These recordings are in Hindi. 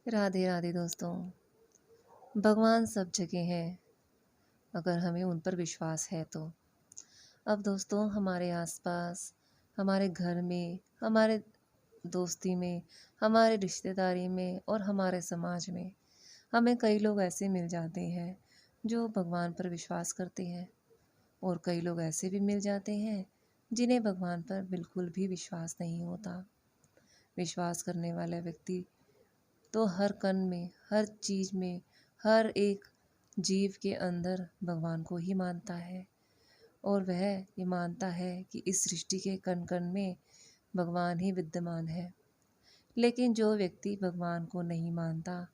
राधे राधे दोस्तों। भगवान सब जगह है अगर हमें उन पर विश्वास है तो। अब दोस्तों, हमारे आसपास, हमारे घर में, हमारे दोस्ती में, हमारे रिश्तेदारी में और हमारे समाज में हमें कई लोग ऐसे मिल जाते हैं जो भगवान पर विश्वास करते हैं, और कई लोग ऐसे भी मिल जाते हैं जिन्हें भगवान पर बिल्कुल भी विश्वास नहीं होता। विश्वास करने वाला व्यक्ति तो हर कण में, हर चीज़ में, हर एक जीव के अंदर भगवान को ही मानता है, और वह ये मानता है कि इस सृष्टि के कण कण में भगवान ही विद्यमान है। लेकिन जो व्यक्ति भगवान को नहीं मानता,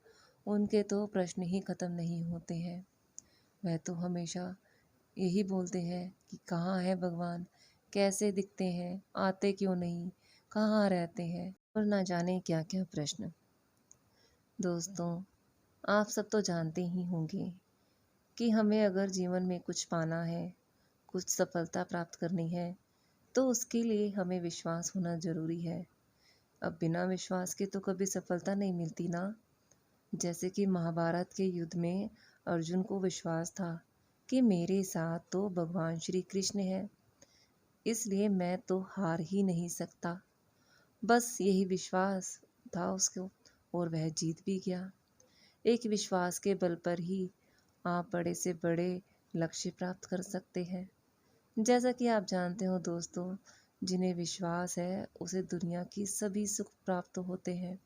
उनके तो प्रश्न ही खत्म नहीं होते हैं। वह तो हमेशा यही बोलते हैं कि कहाँ है भगवान, कैसे दिखते हैं, आते क्यों नहीं, कहाँ रहते हैं, और ना जाने क्या क्या प्रश्न। दोस्तों, आप सब तो जानते ही होंगे कि हमें अगर जीवन में कुछ पाना है, कुछ सफलता प्राप्त करनी है, तो उसके लिए हमें विश्वास होना ज़रूरी है। अब बिना विश्वास के तो कभी सफलता नहीं मिलती ना। जैसे कि महाभारत के युद्ध में अर्जुन को विश्वास था कि मेरे साथ तो भगवान श्री कृष्ण है, इसलिए मैं तो हार ही नहीं सकता। बस यही विश्वास था उसको, और वह जीत भी गया। एक विश्वास के बल पर ही आप बड़े से बड़े लक्ष्य प्राप्त कर सकते हैं। जैसा कि आप जानते हो दोस्तों, जिन्हें विश्वास है उसे दुनिया की सभी सुख प्राप्त होते हैं।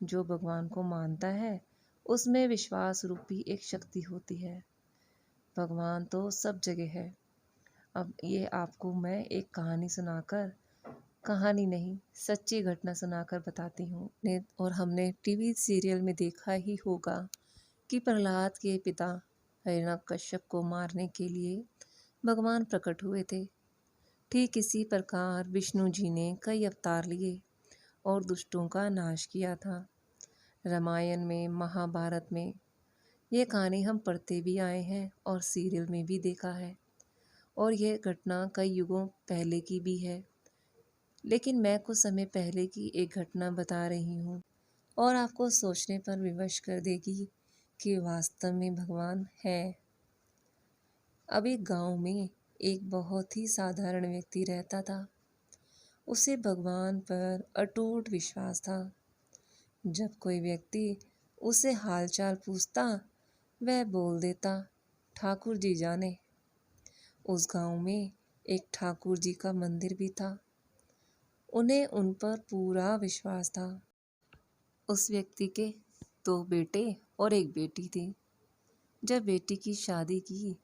जो भगवान को मानता है उसमें विश्वास रूपी एक शक्ति होती है। भगवान तो सब जगह है। अब ये आपको मैं एक कहानी सुनाकर, कहानी नहीं सच्ची घटना सुनाकर बताती हूँ। और हमने टीवी सीरियल में देखा ही होगा कि प्रहलाद के पिता हिरण्यकश्यप को मारने के लिए भगवान प्रकट हुए थे। ठीक इसी प्रकार विष्णु जी ने कई अवतार लिए और दुष्टों का नाश किया था। रामायण में, महाभारत में ये कहानी हम पढ़ते भी आए हैं और सीरियल में भी देखा है, और यह घटना कई युगों पहले की भी है। लेकिन मैं कुछ समय पहले की एक घटना बता रही हूँ, और आपको सोचने पर विवश कर देगी कि वास्तव में भगवान है। अब एक गांव में एक बहुत ही साधारण व्यक्ति रहता था। उसे भगवान पर अटूट विश्वास था। जब कोई व्यक्ति उसे हालचाल पूछता, वह बोल देता, ठाकुर जी जाने। उस गांव में एक ठाकुर जी का मंदिर भी था। उन्हें उन पर पूरा विश्वास था। उस व्यक्ति के दो बेटे और एक बेटी थी। जब बेटी की शादी की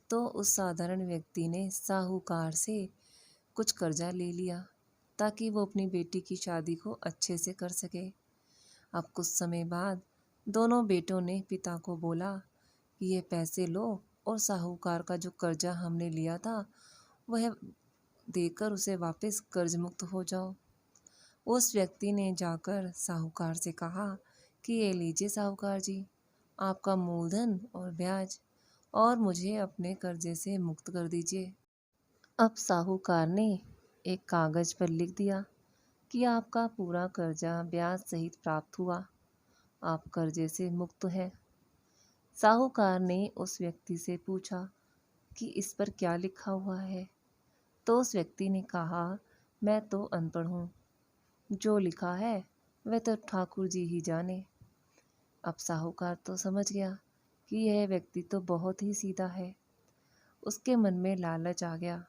तो उस साधारण व्यक्ति ने साहूकार से कुछ कर्जा ले लिया ताकि वो अपनी बेटी की शादी को अच्छे से कर सके। अब कुछ समय बाद दोनों बेटों ने पिता को बोला कि ये पैसे लो और साहूकार का जो कर्जा हमने लिया था वह देकर उसे वापस कर्ज मुक्त हो जाओ। उस व्यक्ति ने जाकर साहूकार से कहा कि ये लीजिए साहूकार जी, आपका मूलधन और ब्याज, और मुझे अपने कर्जे से मुक्त कर दीजिए। अब साहूकार ने एक कागज पर लिख दिया कि आपका पूरा कर्जा ब्याज सहित प्राप्त हुआ, आप कर्जे से मुक्त हैं। साहूकार ने उस व्यक्ति से पूछा कि इस पर क्या लिखा हुआ है। तो उस व्यक्ति ने कहा, मैं तो अनपढ़ हूँ, जो लिखा है वह तो ठाकुर जी ही जाने। अब साहूकार तो समझ गया कि यह व्यक्ति तो बहुत ही सीधा है। उसके मन में लालच आ गया।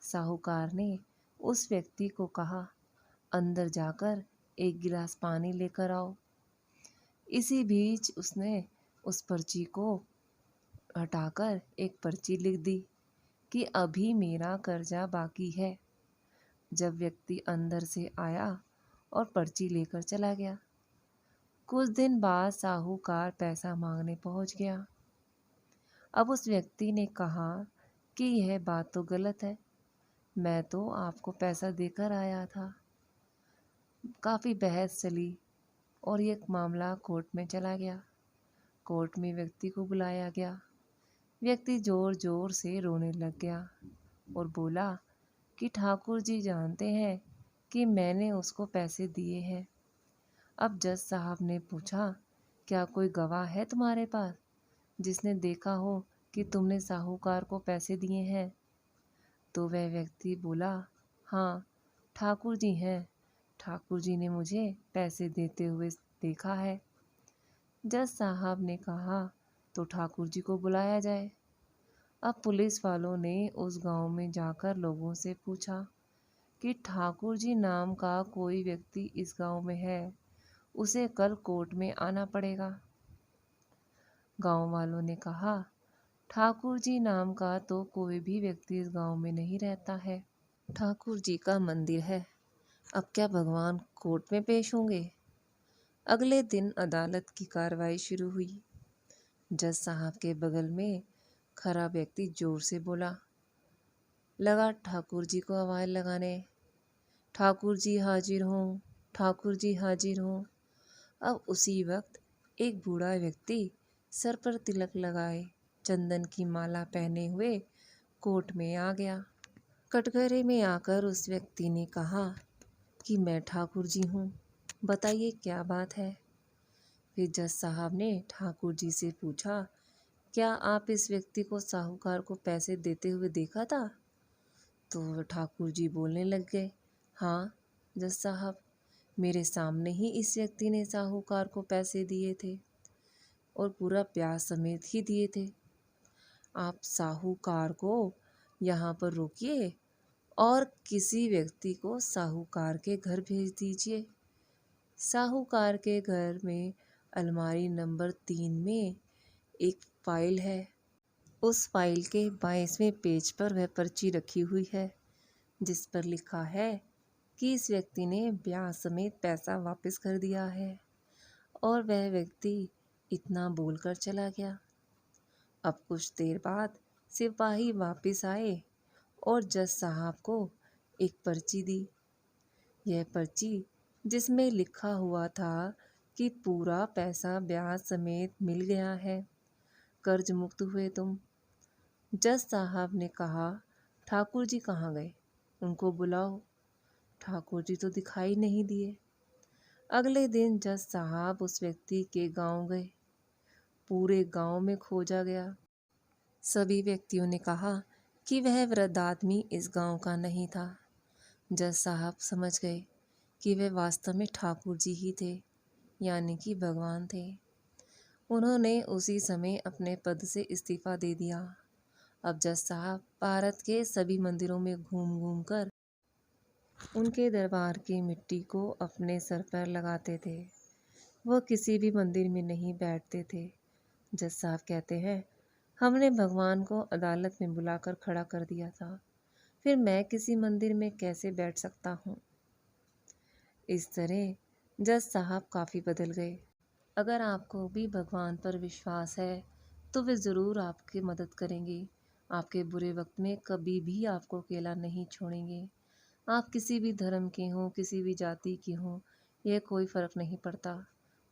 साहूकार ने उस व्यक्ति को कहा, अंदर जाकर एक गिलास पानी लेकर आओ। इसी बीच उसने उस पर्ची को हटाकर एक पर्ची लिख दी कि अभी मेरा कर्जा बाकी है। जब व्यक्ति अंदर से आया और पर्ची लेकर चला गया, कुछ दिन बाद साहूकार पैसा मांगने पहुंच गया। अब उस व्यक्ति ने कहा कि यह बात तो गलत है, मैं तो आपको पैसा देकर आया था। काफ़ी बहस चली और ये मामला कोर्ट में चला गया। कोर्ट में व्यक्ति को बुलाया गया। व्यक्ति ज़ोर ज़ोर से रोने लग गया और बोला कि ठाकुर जी जानते हैं कि मैंने उसको पैसे दिए हैं। अब जज साहब ने पूछा, क्या कोई गवाह है तुम्हारे पास जिसने देखा हो कि तुमने साहूकार को पैसे दिए हैं? तो वह व्यक्ति बोला, हाँ, ठाकुर जी हैं। ठाकुर जी ने मुझे पैसे देते हुए देखा है। जज साहब ने कहा, तो ठाकुर जी को बुलाया जाए। अब पुलिस वालों ने उस गांव में जाकर लोगों से पूछा कि ठाकुर जी नाम का कोई व्यक्ति इस गांव में है, उसे कल कोर्ट में आना पड़ेगा। गांव वालों ने कहा, ठाकुर जी नाम का तो कोई भी व्यक्ति इस गांव में नहीं रहता है। ठाकुर जी का मंदिर है, अब क्या भगवान कोर्ट में पेश होंगे? अगले दिन अदालत की कार्रवाई शुरू हुई। जज साहब के बगल में खड़ा व्यक्ति जोर से बोला, लगा ठाकुर जी को आवाज़ लगाने, ठाकुर जी हाजिर हों, ठाकुर जी हाजिर हों। अब उसी वक्त एक बूढ़ा व्यक्ति सर पर तिलक लगाए, चंदन की माला पहने हुए कोर्ट में आ गया। कटघरे में आकर उस व्यक्ति ने कहा कि मैं ठाकुर जी हूँ, बताइए क्या बात है। फिर जज साहब ने ठाकुर जी से पूछा, क्या आप इस व्यक्ति को साहूकार को पैसे देते हुए देखा था? तो ठाकुर जी बोलने लग गए, हाँ जज साहब, मेरे सामने ही इस व्यक्ति ने साहूकार को पैसे दिए थे और पूरा ब्याज समेत ही दिए थे। आप साहूकार को यहाँ पर रोकिए और किसी व्यक्ति को साहूकार के घर भेज दीजिए। साहूकार के घर में अलमारी नंबर 3 में एक फाइल है। उस फाइल के 22वें पेज पर वह पर्ची रखी हुई है जिस पर लिखा है कि इस व्यक्ति ने ब्याज समेत पैसा वापस कर दिया है। और वह व्यक्ति इतना बोलकर चला गया। अब कुछ देर बाद सिपाही वापस आए और जज साहब को एक पर्ची दी। यह पर्ची जिसमें लिखा हुआ था कि पूरा पैसा ब्याज समेत मिल गया है, कर्ज मुक्त हुए तुम। जज साहब ने कहा, ठाकुर जी कहाँ गए? उनको बुलाओ। ठाकुर जी तो दिखाई नहीं दिए। अगले दिन जज साहब उस व्यक्ति के गांव गए। पूरे गांव में खोजा गया। सभी व्यक्तियों ने कहा कि वह वृद्ध आदमी इस गांव का नहीं था। जज साहब समझ गए कि वे वास्तव में ठाकुर जी ही थे, यानी कि भगवान थे। उन्होंने उसी समय अपने पद से इस्तीफा दे दिया। अब जज साहब भारत के सभी मंदिरों में घूम घूम कर उनके दरबार की मिट्टी को अपने सर पर लगाते थे। वह किसी भी मंदिर में नहीं बैठते थे। जज साहब कहते हैं, हमने भगवान को अदालत में बुलाकर खड़ा कर दिया था, फिर मैं किसी मंदिर में कैसे बैठ सकता हूँ? इस तरह जज साहब काफ़ी बदल गए। अगर आपको भी भगवान पर विश्वास है तो वे ज़रूर आपकी मदद करेंगे। आपके बुरे वक्त में कभी भी आपको अकेला नहीं छोड़ेंगे। आप किसी भी धर्म के हों, किसी भी जाति के हों, यह कोई फ़र्क नहीं पड़ता।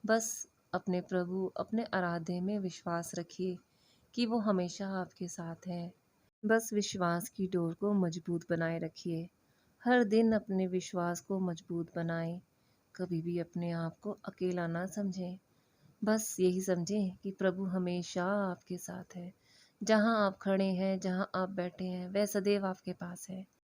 बस अपने प्रभु, अपने आराध्य में विश्वास रखिए कि वो हमेशा आपके साथ हैं। बस विश्वास की डोर को मजबूत बनाए रखिए। हर दिन अपने विश्वास को मजबूत बनाएं। कभी भी अपने आप को अकेला ना समझें। बस यही समझें कि प्रभु हमेशा आपके साथ है। जहाँ आप खड़े हैं, जहाँ आप बैठे हैं, वह सदैव आपके पास है।